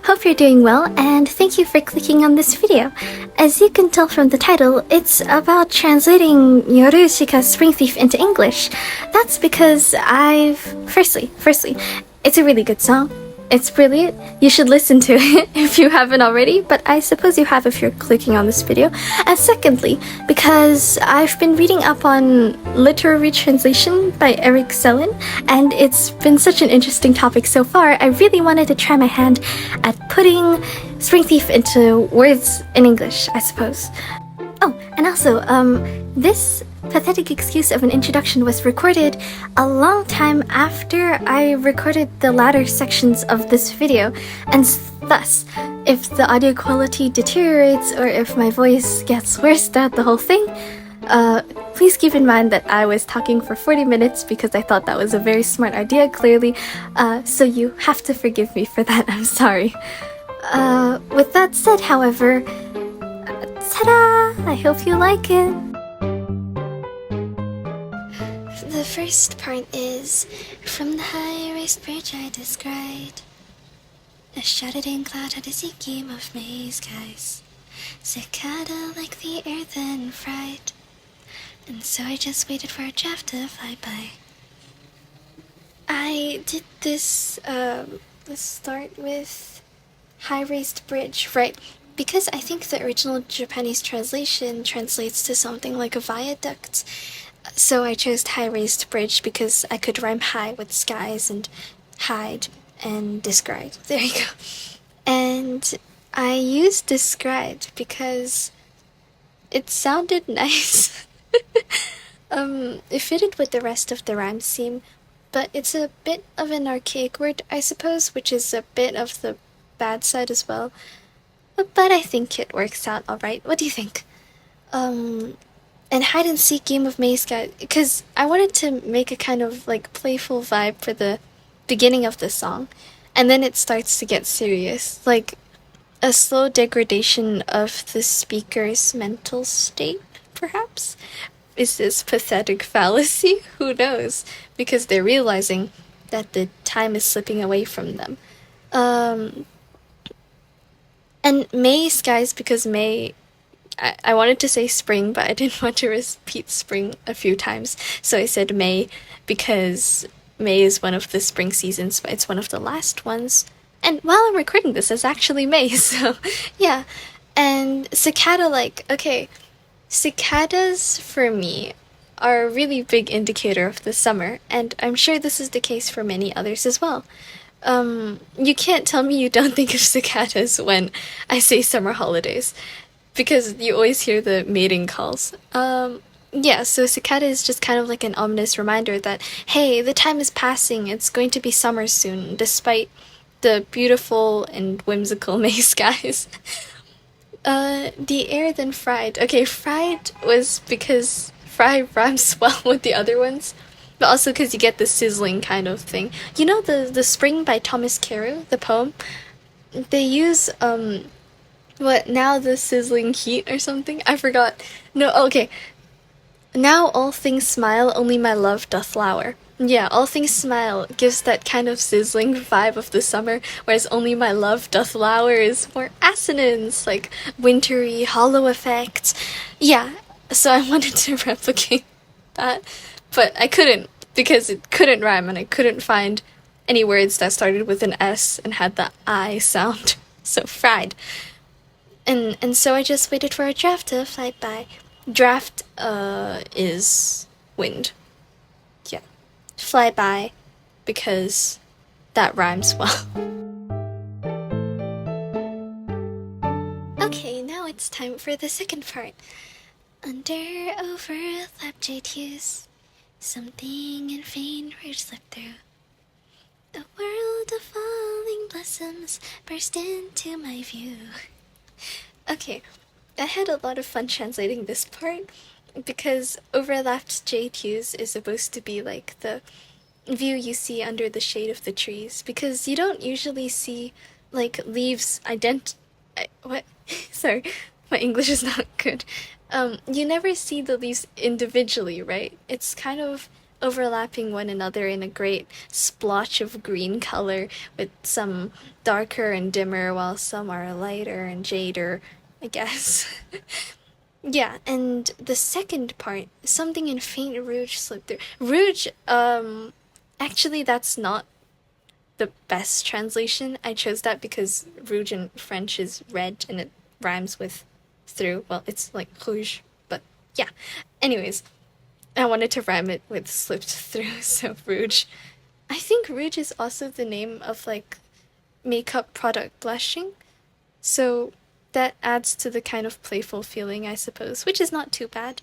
Hope you're doing well, and thank you for clicking on this video. As you can tell from the title, it's about translating Yorushika's Spring Thief into English. That's because Firstly, it's a really good song. It's brilliant. You should listen to it if you haven't already, but I suppose you have if you're clicking on this video. And secondly, because I've been reading up on literary translation by Eric Sellin, and it's been such an interesting topic so far, I really wanted to try my hand at putting Spring Thief into words in English, I suppose. Oh, and also, this pathetic excuse of an introduction was recorded a long time after I recorded the latter sections of this video, and thus, if the audio quality deteriorates or if my voice gets worse throughout the whole thing, please keep in mind that I was talking for 40 minutes because I thought that was a very smart idea, clearly, so you have to forgive me for that, I'm sorry. With that said, however, ta-da! I hope you like it! The first part is, from the high-raised bridge I descried, a shadowed cloud had a scheme of May skies, cicada like the air then fried, and so I just waited for a draft to fly by. I did this, let's start with high-raised bridge, right? Because I think the original Japanese translation translates to something like a viaduct. So I chose high-raised bridge because I could rhyme high with skies and hide and describe. There you go. And I used describe because it sounded nice. It fitted with the rest of the rhyme scheme, but it's a bit of an archaic word, I suppose, which is a bit of the bad side as well. But I think it works out alright. What do you think? And hide and seek game of maze guy, because I wanted to make a kind of like playful vibe for the beginning of the song, and then it starts to get serious, like a slow degradation of the speaker's mental state, perhaps? Is this pathetic fallacy? Who knows? Because they're realizing that the time is slipping away from them. And May skies, because May, I wanted to say spring, but I didn't want to repeat spring a few times, so I said May because May is one of the spring seasons, but it's one of the last ones. And while I'm recording this, it's actually May, so yeah. And cicada, okay, cicadas for me are a really big indicator of the summer, and I'm sure this is the case for many others as well. You can't tell me you don't think of cicadas when I say summer holidays, because you always hear the mating calls. Yeah, so cicada is just kind of like an ominous reminder that, hey, the time is passing, it's going to be summer soon, despite the beautiful and whimsical May skies. The air then fried. Okay, fried was because fry rhymes well with the other ones, but also because you get the sizzling kind of thing. You know the Spring by Thomas Carew, the poem? They use, what, now the sizzling heat or something? I forgot. No, okay. Now all things smile, only my love doth lower. Yeah, all things smile gives that kind of sizzling vibe of the summer, whereas only my love doth lower is more assonance, like wintry, hollow effect. Yeah, so I wanted to replicate that, but I couldn't, because it couldn't rhyme, and I couldn't find any words that started with an S and had the I sound. So fried. And so I just waited for a draft to fly by. Draft, is wind. Yeah. Fly by, because that rhymes well. Okay, now it's time for the second part. Under, over, lap jade hues, something in faint rouge slipped through. A world of falling blossoms burst into my view. Okay, I had a lot of fun translating this part, because overlapped jade hues is supposed to be like the view you see under the shade of the trees, because you don't usually see, like, leaves what? Sorry, my English is not good. You never see the leaves individually, right? It's kind of overlapping one another in a great splotch of green color, with some darker and dimmer while some are lighter and jader, I guess. Yeah, and the second part, something in faint rouge slipped through. Rouge, actually, that's not the best translation. I chose that because rouge in French is red and it rhymes with through. Well, it's like rouge, but yeah. Anyways, I wanted to rhyme it with slipped through, so rouge. I think rouge is also the name of like makeup product blushing. So that adds to the kind of playful feeling, I suppose, which is not too bad.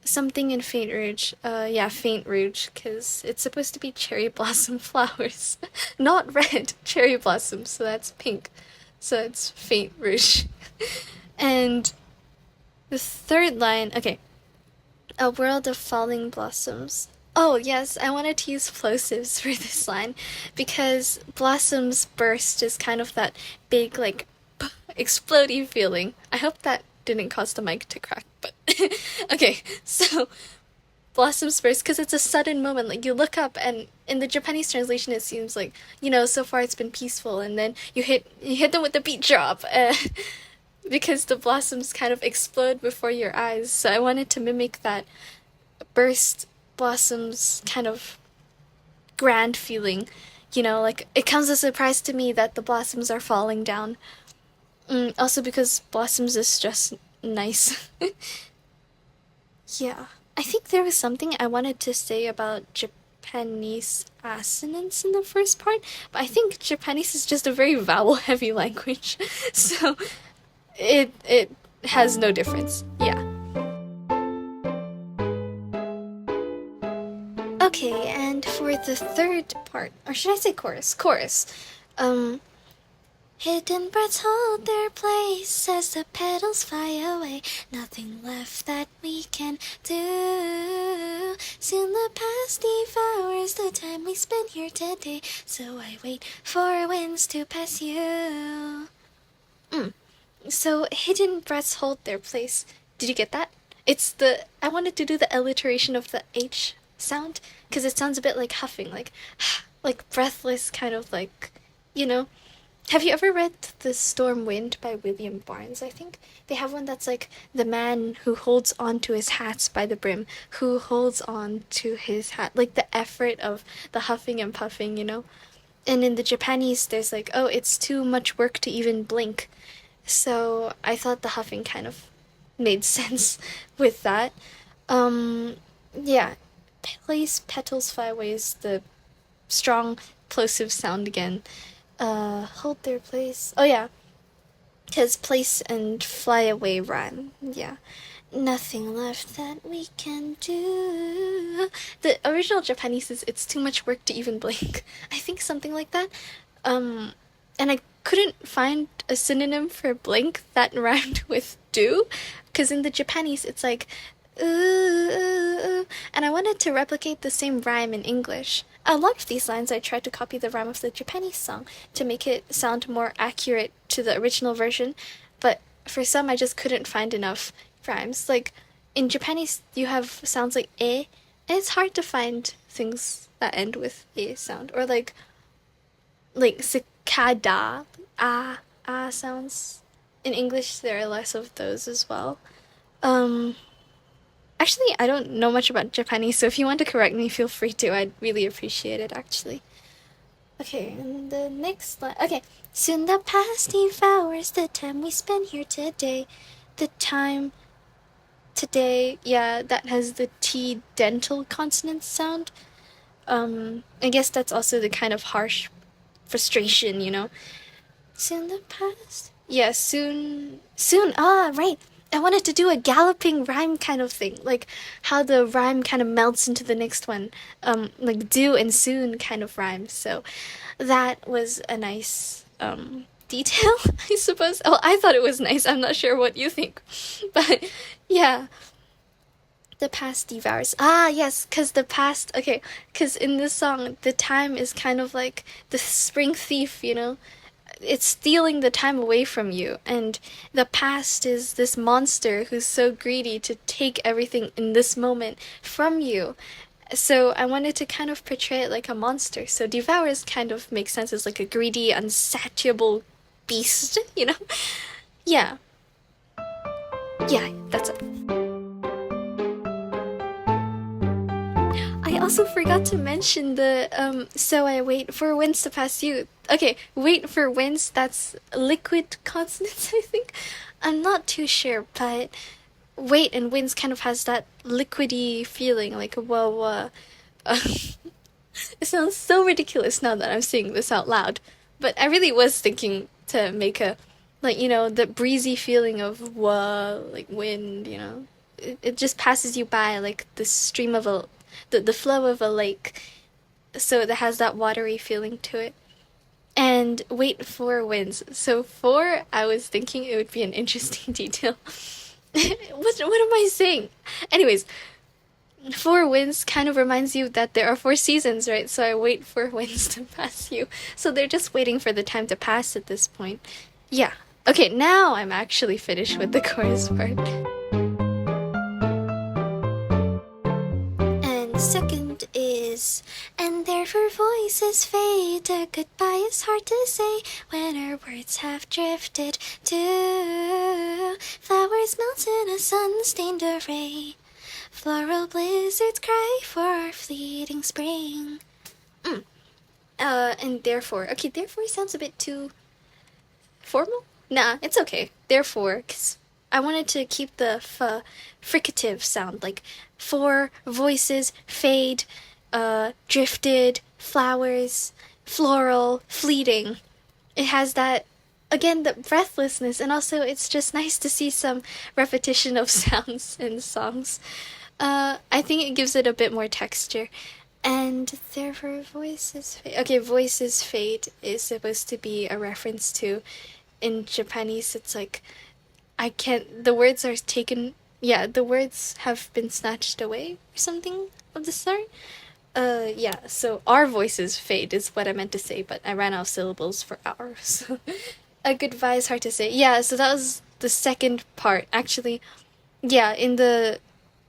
Something in faint rouge. Yeah, faint rouge, because it's supposed to be cherry blossom flowers. Not red, cherry blossoms, so that's pink. So it's faint rouge. And the third line, okay. A world of falling blossoms. Oh, yes, I wanted to use plosives for this line because blossoms burst is kind of that big, like, explodey feeling. I hope that didn't cause the mic to crack, but okay, so blossoms burst because it's a sudden moment. Like you look up, and in the Japanese translation, it seems like so far it's been peaceful, and then you hit them with the beat drop, because the blossoms kind of explode before your eyes. So I wanted to mimic that burst blossoms kind of grand feeling. Like it comes as a surprise to me that the blossoms are falling down. Also because blossoms is just nice. Yeah. I think there was something I wanted to say about Japanese assonance in the first part, but I think Japanese is just a very vowel heavy language. So it has no difference. Yeah. Okay, and for the third part, or should I say chorus? Chorus. Hidden breaths hold their place as the petals fly away. Nothing left that we can do. Soon the past devours the time we spend here today. So I wait for winds to pass you. So hidden breaths hold their place. Did you get that? I wanted to do the alliteration of the H sound because it sounds a bit like huffing, like breathless, kind of like, you know. Have you ever read The Storm Wind by William Barnes, I think? They have one that's like the man who holds on to his hat by the brim, who holds on to his hat, like the effort of the huffing and puffing, And in the Japanese, there's like, oh, it's too much work to even blink. So I thought the huffing kind of made sense with that. Yeah, place petals fly away is the strong plosive sound again. Hold their place. Oh yeah, because place and fly away rhyme. Yeah. Nothing left that we can do. The original Japanese is it's too much work to even blink. I think something like that. And I couldn't find a synonym for blink that rhymed with do, because in the Japanese it's like ooh, and I wanted to replicate the same rhyme in English. A lot of these lines I tried to copy the rhyme of the Japanese song to make it sound more accurate to the original version, but for some I just couldn't find enough rhymes. Like in Japanese you have sounds like and it's hard to find things that end with sound, or like cicada, sounds. In English there are less of those as well. Actually, I don't know much about Japanese, so if you want to correct me, feel free to. I'd really appreciate it, actually. Okay, and the next line. Okay, soon the past devours the time we spend here today. The time today, yeah, that has the T dental consonant sound. I guess that's also the kind of harsh frustration, Soon the past. Yeah, soon. Right. I wanted to do a galloping rhyme kind of thing, like how the rhyme kind of melts into the next one, like do and soon kind of rhyme. So that was a nice detail, I suppose. Oh, I thought it was nice. I'm not sure what you think, but yeah. The past devours. Yes, because the past. Okay, because in this song, the time is kind of like the spring thief, It's stealing the time away from you, and the past is this monster who's so greedy to take everything in this moment from you. So I wanted to kind of portray it like a monster. So devours kind of makes sense as like a greedy, unsatiable beast, you know? Yeah, yeah, that's it. I also forgot to mention the so I wait for winds to pass you. Okay, wait for winds, that's liquid consonants, I think. I'm not too sure, but wait and winds kind of has that liquidy feeling, like whoa. Uh, it sounds so ridiculous now that I'm saying this out loud, but I really was thinking to make a, like, the breezy feeling of whoa, like wind, it just passes you by like the stream of the flow of a lake, so it has that watery feeling to it. And wait for winds. So four, I was thinking it would be an interesting detail. What am I saying? Anyways, four winds kind of reminds you that there are four seasons, right? So I wait for winds to pass you. So they're just waiting for the time to pass at this point. Yeah. Okay, now I'm actually finished with the chorus part. And second is, and therefore voices fade. A goodbye is hard to say when our words have drifted to flowers melt in a sun-stained array. Floral blizzards cry for our fleeting spring. And therefore. Okay, therefore sounds a bit too formal? Nah, it's okay. Therefore, because I wanted to keep the fricative sound, like four voices, fade, drifted, flowers, floral, fleeting. It has that, again, the breathlessness, and also it's just nice to see some repetition of sounds in songs. I think it gives it a bit more texture. And therefore, voices fade. Okay, voices fade is supposed to be a reference to, in Japanese, it's like, I can't, the words are taken, yeah, the words have been snatched away or something of the sort. Yeah, so our voices fade is what I meant to say, but I ran out of syllables for ours. A goodbye is hard to say. Yeah, so that was the second part. Actually, yeah, in the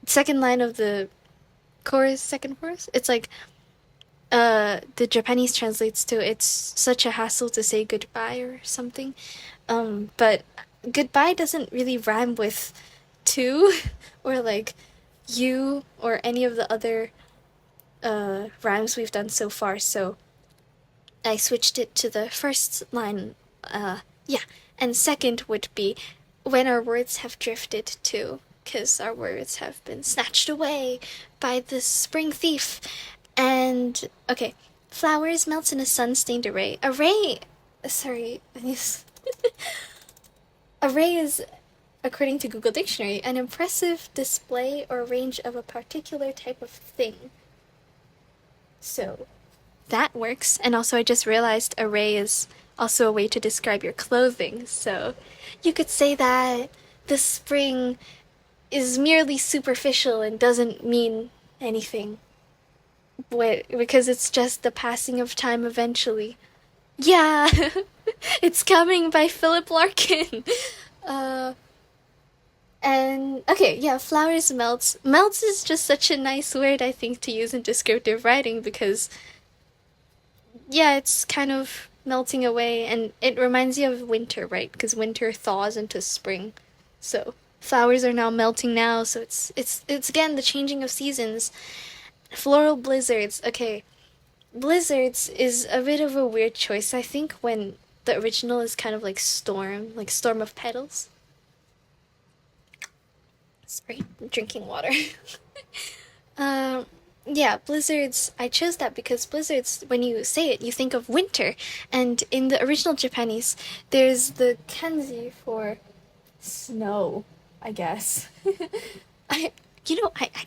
second line of the chorus, second chorus, it's like, the Japanese translates to, it's such a hassle to say goodbye or something. But goodbye doesn't really rhyme with to or like you or any of the other rhymes we've done so far, so I switched it to the first line. Yeah, and second would be when our words have drifted to, because our words have been snatched away by the spring thief. And okay, flowers melt in a sun-stained array. Array, sorry, array is, according to Google Dictionary, an impressive display or range of a particular type of thing. So that works. And also I just realized array is also a way to describe your clothing. So you could say that the spring is merely superficial and doesn't mean anything. Because it's just the passing of time eventually. Yeah, it's coming by Philip Larkin. And okay, yeah, flowers melts. Melts is just such a nice word, I think, to use in descriptive writing because, yeah, it's kind of melting away, and it reminds you of winter, right? Because winter thaws into spring, so flowers are now melting now. So it's again the changing of seasons. Floral blizzards. Okay, blizzards is a bit of a weird choice, I think, when the original is kind of like storm of petals. Sorry, I'm drinking water. Yeah, blizzards, I chose that because blizzards, when you say it, you think of winter. And in the original Japanese, there's the kanji for snow, I guess. I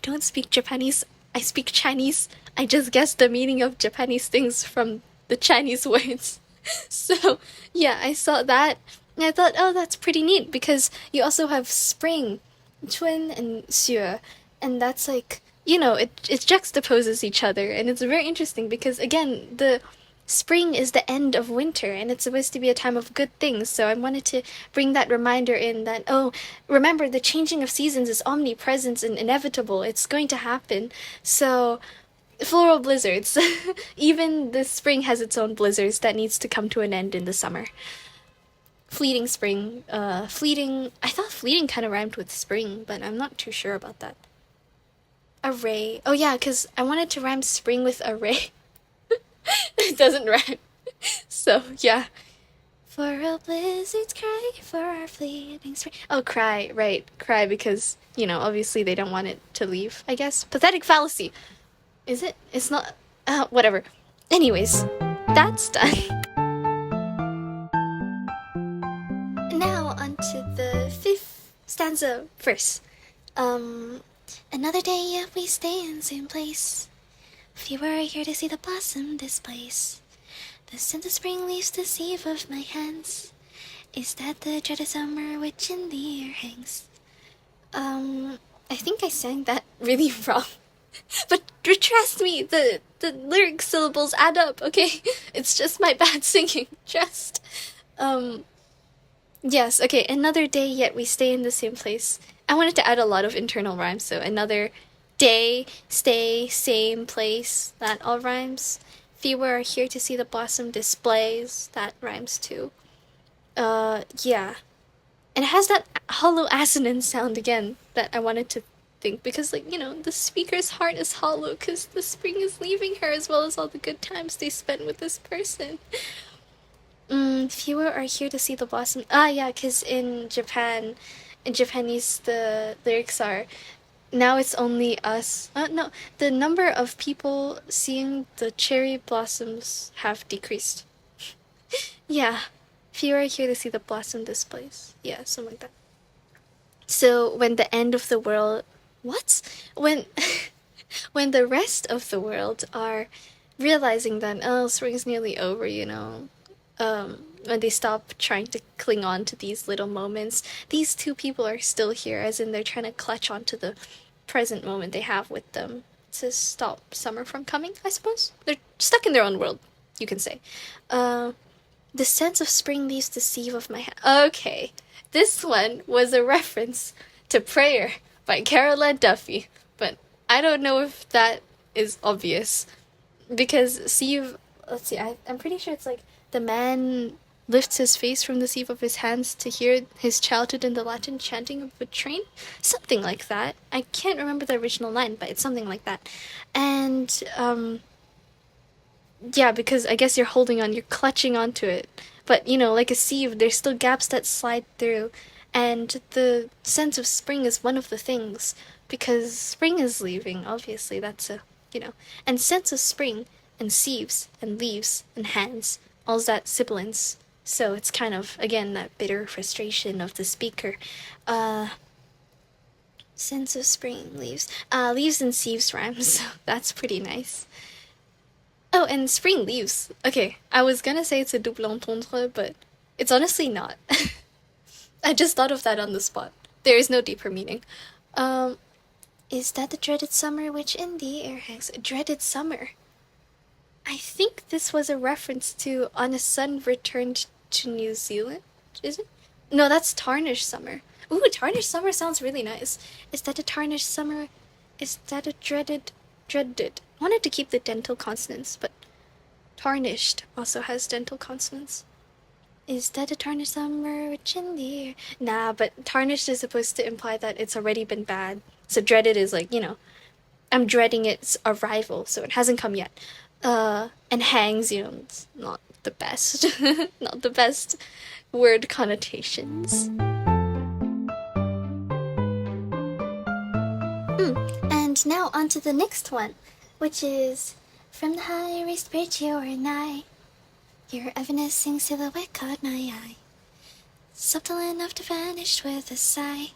don't speak Japanese. I speak Chinese. I just guessed the meaning of Japanese things from the Chinese words. So, yeah, I saw that and I thought, oh, that's pretty neat because you also have spring, Chun and Xue, and that's like, it juxtaposes each other, and it's very interesting because, again, the spring is the end of winter and it's supposed to be a time of good things. So I wanted to bring that reminder in that, oh, remember the changing of seasons is omnipresent and inevitable. It's going to happen. So floral blizzards. Even the spring has its own blizzards that needs to come to an end in the summer. Fleeting spring. Fleeting. I thought fleeting kind of rhymed with spring, but I'm not too sure about that. Array. Oh yeah, because I wanted to rhyme spring with array. It doesn't rhyme. So yeah. Floral blizzards cry for our fleeting spring. Oh, cry. Right. Cry because, obviously they don't want it to leave, I guess. Pathetic fallacy. Is it? It's not. Whatever. Anyways, that's done. Now onto the 5th stanza verse. Another day yet we stay in the same place. Few are here to see the blossom displays. The scent of spring leaves deceive of my hands. Is that the dread of summer which in the air hangs? I think I sang that really wrong. But trust me, the lyric syllables add up, okay? It's just my bad singing. Just. Yes, okay, another day yet we stay in the same place. I wanted to add a lot of internal rhymes, so another day, stay, same place, that all rhymes. Fewer are here to see the blossom displays, that rhymes too. Yeah. And it has that hollow assonance sound again that I wanted to think, because, the speaker's heart is hollow because the spring is leaving her as well as all the good times they spent with this person. Fewer are here to see the blossom. Yeah, because in Japanese, the lyrics are, now it's only us. No, the number of people seeing the cherry blossoms have decreased. Yeah, fewer are here to see the blossom displays. Yeah, something like that. So when the end of the world, when the rest of the world are realizing that, oh, spring's nearly over, when they stop trying to cling on to these little moments, these two people are still here, as in they're trying to clutch onto the present moment they have with them to stop summer from coming, I suppose. They're stuck in their own world, you can say. The sense of spring leaves deceive of my hand. Okay, this one was a reference to Prayer by Caroline Duffy, but I don't know if that is obvious. Because let's see, I'm pretty sure it's like, the man lifts his face from the sieve of his hands to hear his childhood in the Latin chanting of a train. Something like that. I can't remember the original line, but it's something like that. And, yeah, because I guess you're clutching onto it. But, like a sieve, there's still gaps that slide through. And the sense of spring is one of the things. Because spring is leaving, obviously, that's and sense of spring, and sieves, and leaves, and hands, all that sibilance. So it's kind of, again, that bitter frustration of the speaker. Sense of spring, leaves. Leaves and sieves rhymes, so that's pretty nice. Oh, and spring leaves. Okay, I was gonna say it's a double entendre, but it's honestly not. I just thought of that on the spot. There is no deeper meaning. Is that the dreaded summer which in the air hangs? Dreaded summer. I think this was a reference to On a Sun Returned to New Zealand, is it? No, that's Tarnished Summer. Ooh, Tarnished Summer sounds really nice. Is that a tarnished summer? Is that a dreaded? I wanted to keep the dental consonants, but tarnished also has dental consonants. Is that a tarnished summer which in the air? Nah, but tarnished is supposed to imply that it's already been bad. So dreaded is like, I'm dreading its arrival, so it hasn't come yet. And hangs, it's not the best. Not the best word connotations. And now on to the next one, which is, from the high raised bridge you are nigh. Your evanescing silhouette caught my eye. Subtle enough to vanish with a sigh.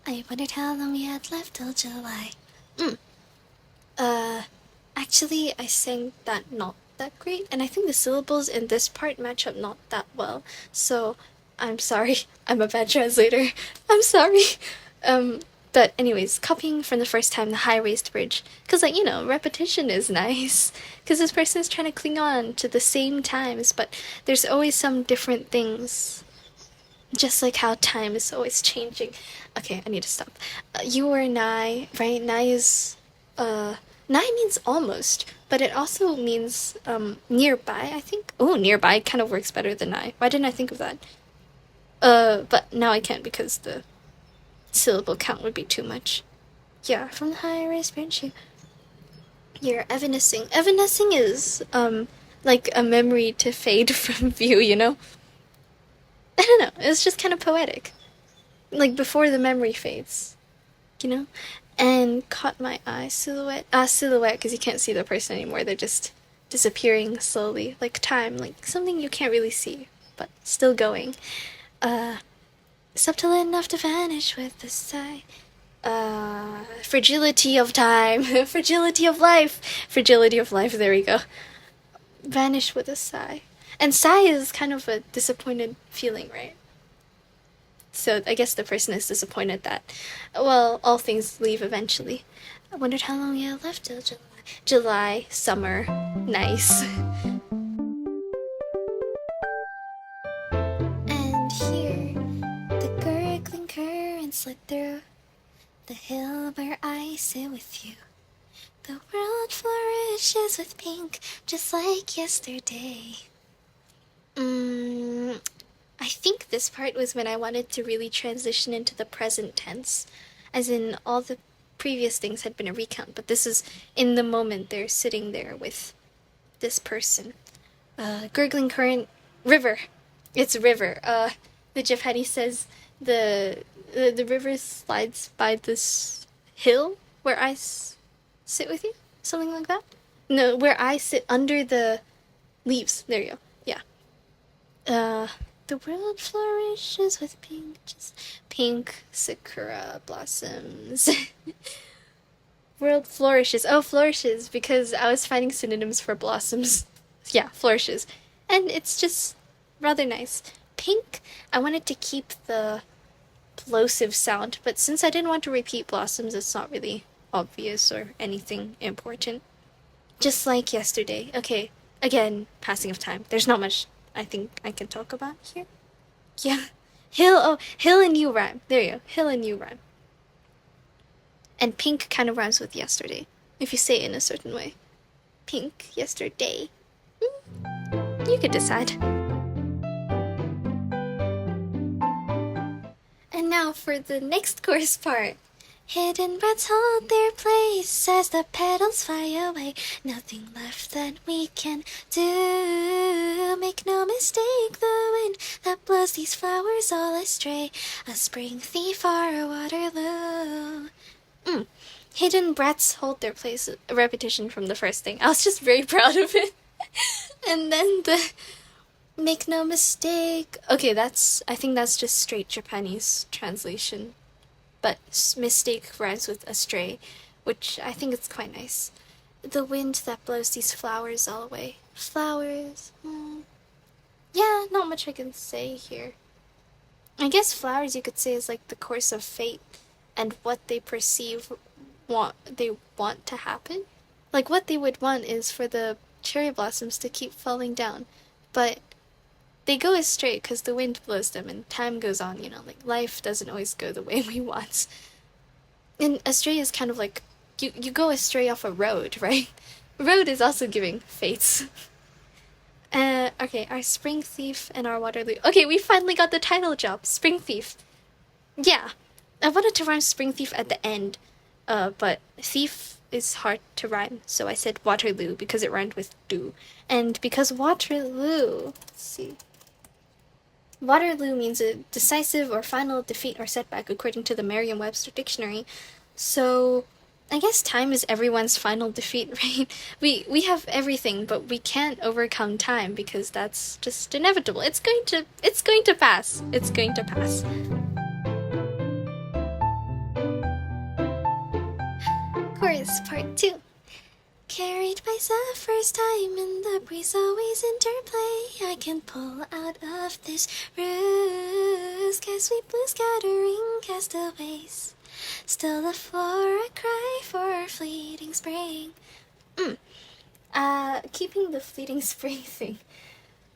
I wondered how long we had left till July. Actually, I sang that not that great, and I think the syllables in this part match up not that well, so I'm sorry. I'm a bad translator. I'm sorry. But anyways, copying from the first time the high-raised bridge. Because, like, repetition is nice. Because this person is trying to cling on to the same times, but there's always some different things. Just like how time is always changing. Okay, I need to stop. You were nigh, right? Nigh means almost, but it also means nearby, I think. Oh, nearby kind of works better than nigh. Why didn't I think of that? But now I can't because the syllable count would be too much. Yeah, from the high-rise branch, you're evanescing. Evanescing is, like a memory to fade from view, I don't know, it's just kind of poetic. Like before the memory fades, you know? And caught my eye, silhouette. Silhouette, because you can't see the person anymore, they're just disappearing slowly, like time, like something you can't really see, but still going. Subtle enough to vanish with a sigh. Fragility of time. Fragility of life. Fragility of life, there we go. Vanish with a sigh. And sigh is kind of a disappointed feeling, right? So I guess the person is disappointed that, well, all things leave eventually. I wondered how long you left till July. July, summer, nice. And here, the gurgling current slid through the hill where I sit with you. The world flourishes with pink, just like yesterday. I think this part was when I wanted to really transition into the present tense, as in all the previous things had been a recount, but this is in the moment they're sitting there with this person. Gurgling current, river. It's a river. The Japanese says the river slides by this hill where I sit with you, something like that. No, where I sit under the leaves. There you go. Yeah. The world flourishes with pink sakura blossoms. World flourishes. Oh, flourishes, because I was finding synonyms for blossoms. Yeah, flourishes. And it's just rather nice. Pink, I wanted to keep the plosive sound, but since I didn't want to repeat blossoms, it's not really obvious or anything important. Just like yesterday. Okay, again, passing of time. There's not much I think I can talk about here. Yeah. Hill and you rhyme. There you go. Hill and you rhyme. And pink kind of rhymes with yesterday, if you say it in a certain way. Pink, yesterday. You could decide. And now for the next chorus part. Hidden breaths hold their place as the petals fly away. Nothing left that we can do. Make no mistake, the wind that blows these flowers all astray. A spring thief or a Waterloo. Hidden breaths hold their place. A repetition from the first thing. I was just very proud of it. And then the make no mistake. Okay, I think that's just straight Japanese translation. But mistake rhymes with astray, which I think is quite nice. The wind that blows these flowers all away. Flowers. Yeah, not much I can say here. I guess flowers you could say is like the course of fate and what they perceive they want to happen. Like what they would want is for the cherry blossoms to keep falling down, but they go astray because the wind blows them and time goes on, like life doesn't always go the way we want. And astray is kind of like, you go astray off a road, right? Road is also giving fates. Okay, our Spring Thief and our Waterloo. Okay, we finally got the title job, Spring Thief. Yeah, I wanted to rhyme Spring Thief at the end, but thief is hard to rhyme, so I said Waterloo because it rhymed with do. And because Waterloo, let's see. Waterloo means a decisive or final defeat or setback according to the Merriam-Webster dictionary. So I guess time is everyone's final defeat, right? We have everything, but we can't overcome time because that's just inevitable. It's going to pass. It's going to pass. Chorus part 2. Carried by Zephyr's time and the breeze always interplay. I can pull out of this ruse, cause we blue scattering castaways. Still the floor I cry for a fleeting spring. Keeping the fleeting spring thing.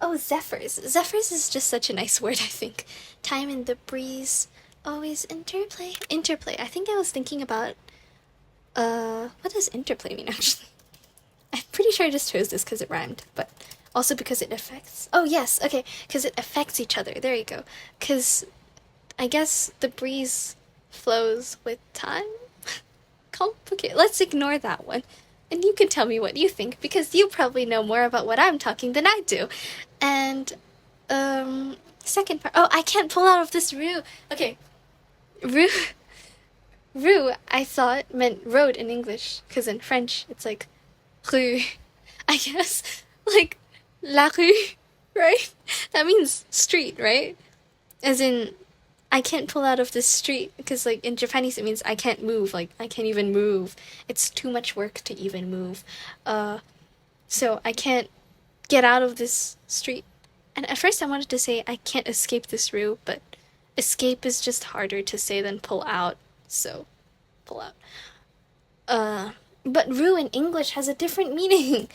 Oh, zephyrs. Zephyrs is just such a nice word, I think. Time and the breeze. Always interplay. Interplay. I think I was thinking about, what does interplay mean, actually? I'm pretty sure I just chose this because it rhymed, but also because it affects. Oh, yes, okay, because it affects each other. There you go. Because I guess the breeze flows with time? Complicated. Let's ignore that one. And you can tell me what you think, because you probably know more about what I'm talking than I do. And, second part. Oh, I can't pull out of this rue. Okay. Rue, I thought meant road in English, because in French, it's like rue. I guess. Like, la rue, right? That means street, right? As in, I can't pull out of this street, because like in Japanese it means I can't move, like I can't even move. It's too much work to even move. So I can't get out of this street. And at first I wanted to say I can't escape this rue, but escape is just harder to say than pull out, so pull out. But rue in English has a different meaning.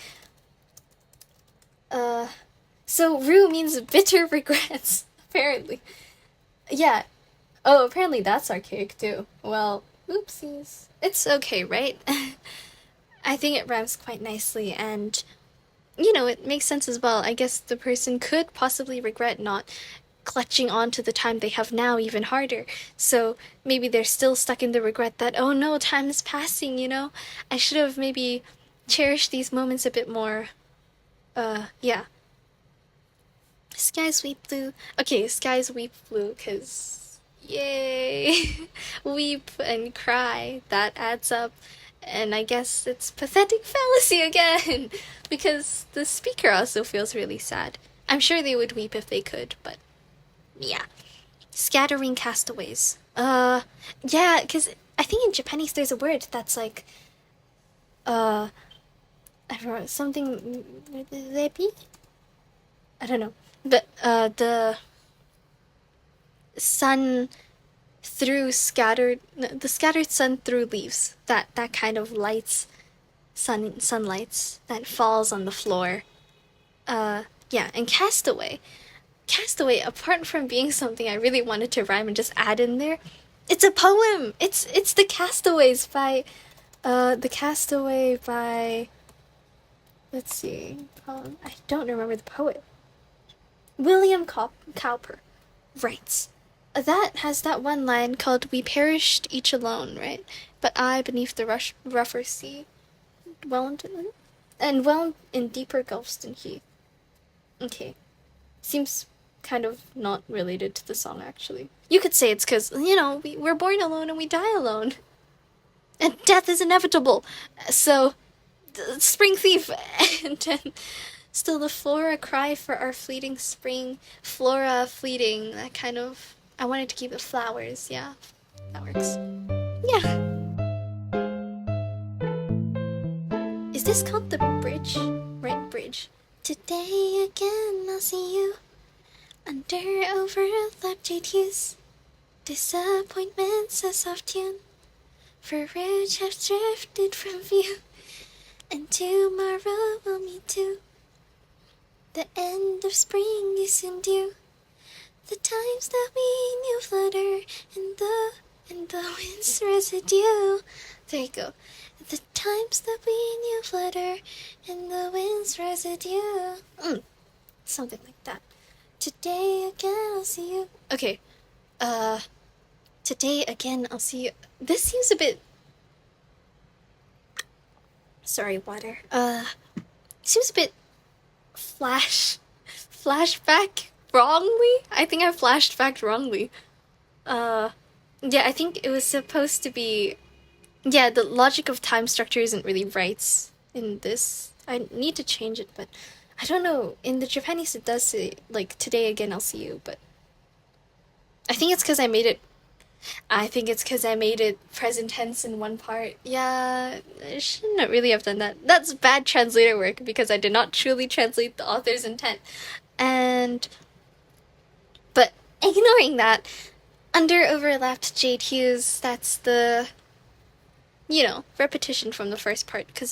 So rue means bitter regrets, apparently. Yeah. Oh, apparently that's archaic too. Well, oopsies. It's okay, right? I think it rhymes quite nicely, and, you know, it makes sense as well. I guess the person could possibly regret not clutching on to the time they have now even harder. So maybe they're still stuck in the regret that, oh no, time is passing, you know? I should have maybe cherished these moments a bit more. Yeah. Skies weep blue. Okay, skies weep blue, because yay! Weep and cry, that adds up. And I guess it's pathetic fallacy again, because the speaker also feels really sad. I'm sure they would weep if they could, but yeah. Scattering castaways. Yeah, because I think in Japanese there's a word that's like, I don't know, something, repi? I don't know. But, the sun through scattered, the scattered sun through leaves, that kind of lights, sunlights that falls on the floor. Yeah, and castaway. Castaway, apart from being something I really wanted to rhyme and just add in there, it's a poem! It's The Castaways by, The Castaway by, let's see, I don't remember the poet. William Cowper writes, that has that one line called, "We perished each alone," right? But I, beneath the rougher sea, dwelled in deeper gulfs than he. Okay. Seems kind of not related to the song, actually. You could say it's because, you know, we're born alone and we die alone. And death is inevitable. So, spring thief. And then, still the flora cry for our fleeting spring. Flora, fleeting, that kind of... I wanted to keep it flowers, yeah. That works. Yeah. Is this called the bridge? Right, bridge. Today again I'll see you under overlapped hues. Disappointments a soft tune for which have drifted from view. And tomorrow we'll meet too. The end of spring is soon due. The times that we knew flutter in the wind's residue. There you go. The times that we knew flutter in the wind's residue. Something like that. Today again I'll see you. Okay. Today again I'll see you. This seems a bit... Sorry, water. Seems a bit flashback wrongly? I think I flashed back wrongly. Yeah, I think it was supposed to be... Yeah, the logic of time structure isn't really right in this. I need to change it, but I don't know. In the Japanese it does say, like, today again I'll see you, but I think it's because I made it present tense in one part. Yeah, I shouldn't really have done that. That's bad translator work because I did not truly translate the author's intent. But ignoring that, under overlapped jade hues. That's the, repetition from the first part, because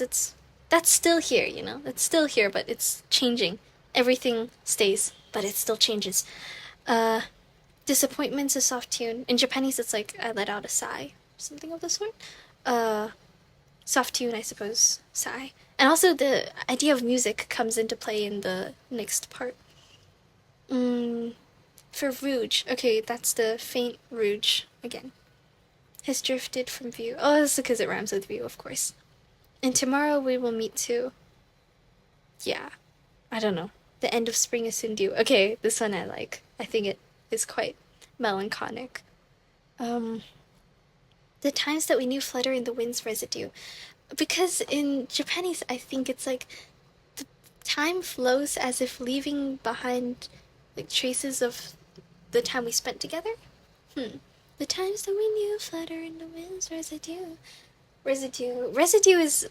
that's still here, it's still here, but it's changing. Everything stays, but it still changes. Disappointment's a soft tune. In Japanese, it's like I let out a sigh, something of the sort. Soft tune, I suppose, sigh. And also the idea of music comes into play in the next part. For Rouge, okay, that's the faint Rouge again. Has drifted from view. Oh, that's because it rhymes with view, of course. And tomorrow we will meet too. Yeah, I don't know. The end of spring is soon due. Okay, this one I like. I think it is quite melancholic. The times that we knew flutter in the wind's residue. Because in Japanese, I think it's like the time flows as if leaving behind like traces of the time we spent together. The times that we knew flutter in the wind's residue. Residue is,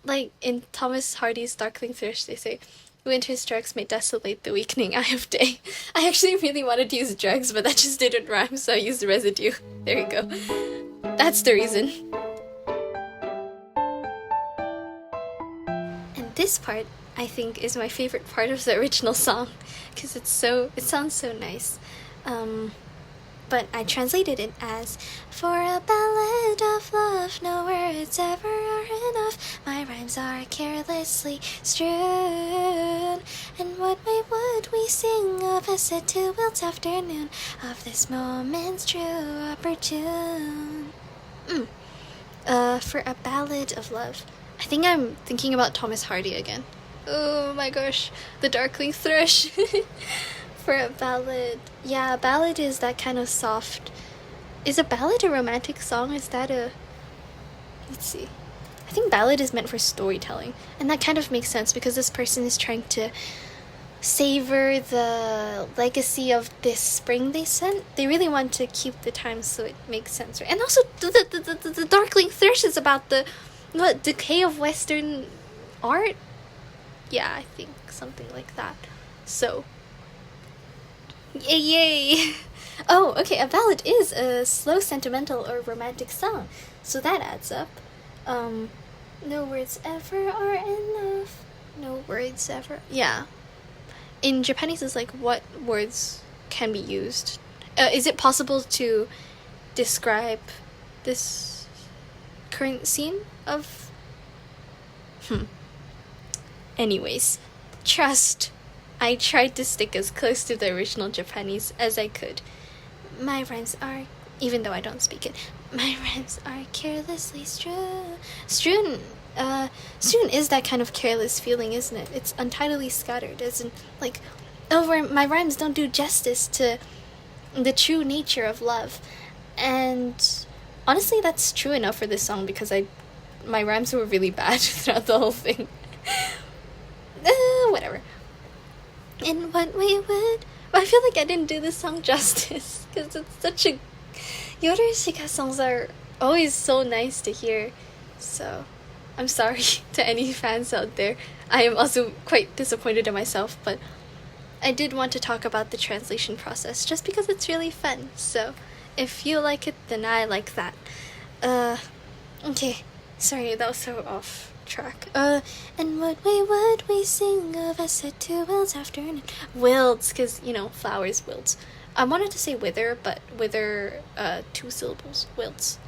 like in Thomas Hardy's Darkling Thrush, they say, winter's drugs may desolate the weakening eye of day. I actually really wanted to use drugs, but that just didn't rhyme, so I used residue. There you go. That's the reason. And this part, I think, is my favorite part of the original song, because it sounds so nice. But I translated it as, for a ballad of love, no words ever are enough. My rhymes are carelessly strewn. And what way would we sing of a set to wilt afternoon, of this moment's true opportune? For a ballad of love. I think I'm thinking about Thomas Hardy again. Oh my gosh, the Darkling Thrush. For a ballad, yeah, a ballad is that kind of soft. Is a ballad a romantic song? Is that let's see. I think ballad is meant for storytelling, and that kind of makes sense because this person is trying to savor the legacy of this spring they sent. They really want to keep the time, so it makes sense, right? And also, the Darkling Thrush is about the decay of Western art. Yeah, I think something like that. So. Yay! Oh, okay, a ballad is a slow, sentimental, or romantic song, so that adds up. No words ever are enough. No words ever. Yeah. In Japanese, it's like, what words can be used? Is it possible to describe this current scene of... Anyways, trust. I tried to stick as close to the original Japanese as I could. My rhymes are, even though I don't speak it, my rhymes are carelessly strewn. Strewn is that kind of careless feeling, isn't it? It's untidily scattered, as in, like, my rhymes don't do justice to the true nature of love. And honestly, that's true enough for this song because my rhymes were really bad throughout the whole thing. Whatever. In what way would... I feel like I didn't do this song justice, because it's such a... Yorushika songs are always so nice to hear, so I'm sorry to any fans out there. I am also quite disappointed in myself, but I did want to talk about the translation process, just because it's really fun, so if you like it, then I like that. Okay, sorry, that was so off track. And what way would we sing of a set to wilts afternoon? Wilts, because, flowers, wilts. I wanted to say wither, but wither, 2 syllables. Wilts.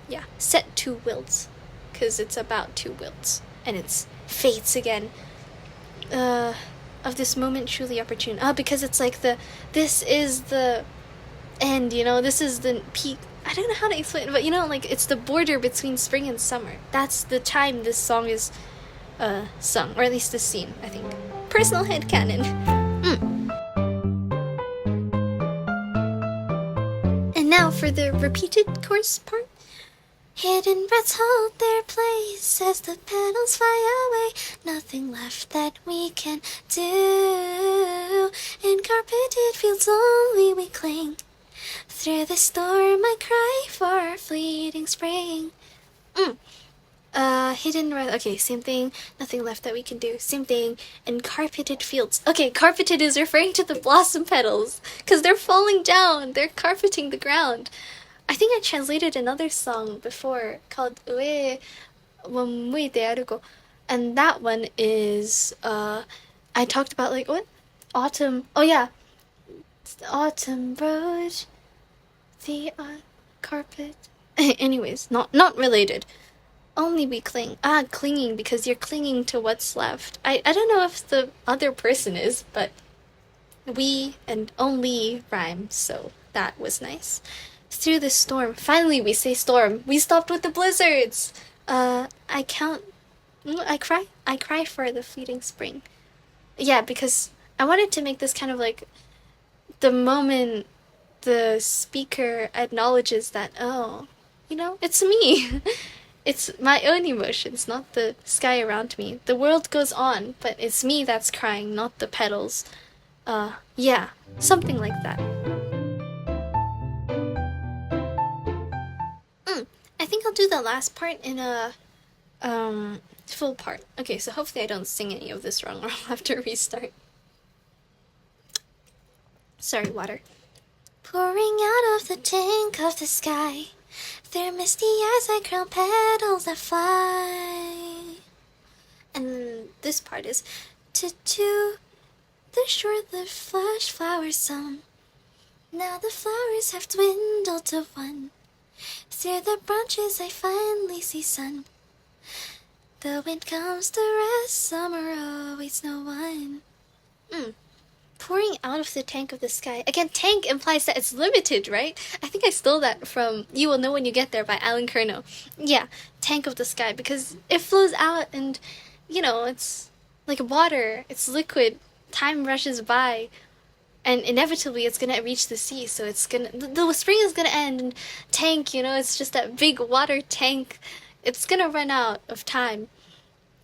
Yeah, set to wilts, because it's about 2 wilts. And it's fates again. Of this moment truly opportune. Because it's like this is the end, this is the peak. I don't know how to explain it, but it's the border between spring and summer. That's the time this song is sung, or at least this scene, I think. Personal headcanon. And now for the repeated chorus part. Hidden rats hold their place as the petals fly away. Nothing left that we can do. In carpeted fields only we cling. Through the storm I cry for a fleeting spring. Hidden red. Okay, same thing. Nothing left that we can do. Same thing. And carpeted fields. Okay, carpeted is referring to the blossom petals because they're falling down. They're carpeting the ground. I think I translated another song before called Ue Wamui de Arugo, and that one is I talked about like what autumn. Oh yeah, autumn road, the carpet. Anyways, not related. Only we cling. Ah, clinging because you're clinging to what's left. I don't know if the other person is, but we and only rhyme, so that was nice. Through the storm. Finally, we say storm. We stopped with the blizzards. I count. I cry. I cry for the fleeting spring. Yeah, because I wanted to make this kind of like the moment the speaker acknowledges that, oh, it's me. It's my own emotions, not the sky around me. The world goes on, but it's me that's crying, not the petals. Yeah, something like that. I think I'll do the last part in a full part. Okay, so hopefully I don't sing any of this wrong or I'll have to restart. Sorry, water. Pouring out of the tank of the sky, their misty eyes like crown petals that fly. And this part is to the short-lived flush flowers sown. Now the flowers have dwindled to one. Through the branches I finally see sun. The wind comes to rest, summer awaits no one. Pouring out of the tank of the sky. Again, tank implies that it's limited, right? I think I stole that from You Will Know When You Get There by Alan Kerno. Yeah, tank of the sky, because it flows out and, it's like water. It's liquid. Time rushes by. And inevitably it's gonna reach the sea, so the spring is gonna end, and tank, it's just that big water tank. It's gonna run out of time.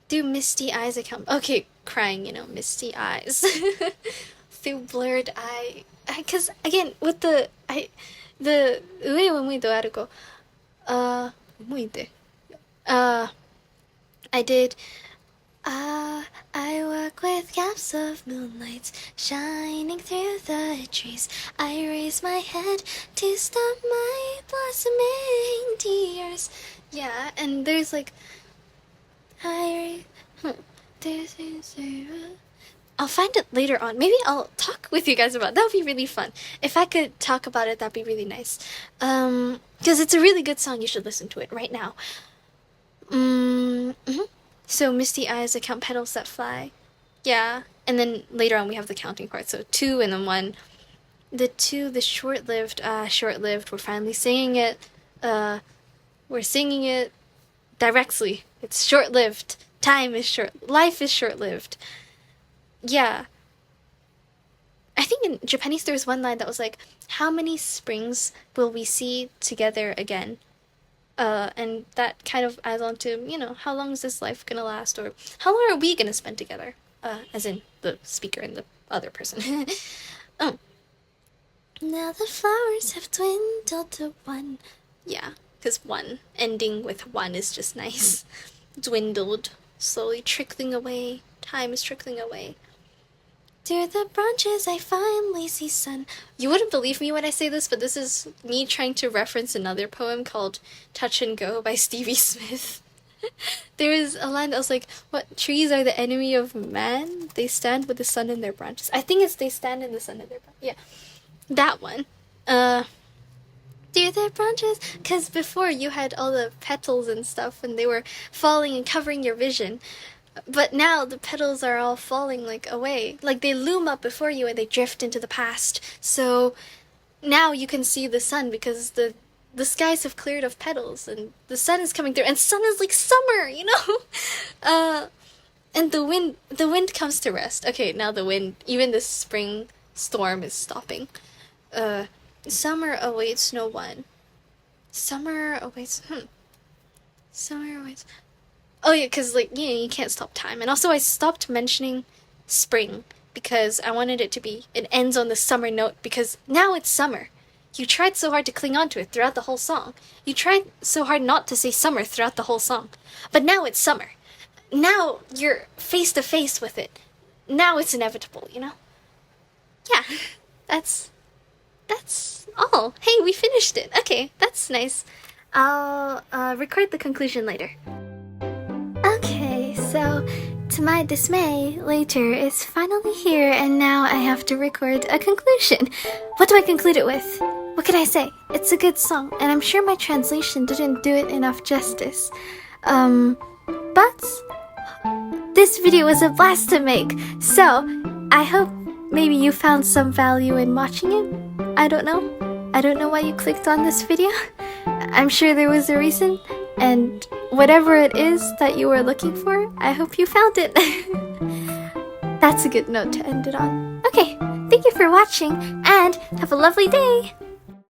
Through misty eyes I come. Okay, crying, misty eyes. Through blurred eye. Because, again, with the ue wa muy do arugo, muy de. I did, I walk with gaps of moonlight shining through the trees. I raise my head to stop my blossoming tears. Yeah, and there's like, I'll find it later on. Maybe I'll talk with you guys about it. That would be really fun. If I could talk about it, that'd be really nice. Because it's a really good song. You should listen to it right now. So misty eyes, I count petals that fly. Yeah, and then later on we have the counting part. So 2 and then 1. The short-lived. We're finally singing it. We're singing it directly. It's short-lived. Time is short. Life is short-lived. Yeah. I think in Japanese there was one line that was like, how many springs will we see together again? And that kind of adds on to, how long is this life gonna last? Or how long are we gonna spend together? As in the speaker and the other person. Oh. Now the flowers have dwindled to one. Yeah, because 1. Ending with 1 is just nice. Dwindled. Slowly trickling away. Time is trickling away. Through the branches I finally see sun. You wouldn't believe me when I say this, but this is me trying to reference another poem called Touch and Go by Stevie Smith. There is a line that was like, what, trees are the enemy of man? They stand with the sun in their branches. I think it's they stand in the sun in their branches. Yeah, that one. Through their branches, because before you had all the petals and stuff and they were falling and covering your vision. But now the petals are all falling like away. Like they loom up before you and they drift into the past. So now you can see the sun because the skies have cleared of petals and the sun is coming through. And sun is like summer, And the wind comes to rest. Okay, now the wind, even the spring storm is stopping. Summer awaits no one. Summer awaits. Oh yeah, because you can't stop time. And also I stopped mentioning spring because I wanted it to be, it ends on the summer note because now it's summer. You tried so hard to cling on to it throughout the whole song. You tried so hard not to say summer throughout the whole song. But now it's summer. Now you're face to face with it. Now it's inevitable, you know? Yeah, that's all. Hey, we finished it. Okay, that's nice. I'll record the conclusion later. Okay, so to my dismay, later is finally here, and now I have to record a conclusion. What do I conclude it with? What can I say? It's a good song, and I'm sure my translation didn't do it enough justice. But this video was a blast to make, so I hope maybe you found some value in watching it. I don't know why you clicked on this video. I'm sure there was a reason, and whatever it is that you were looking for, I hope you found it. That's a good note to end it on. Okay, thank you for watching, and have a lovely day!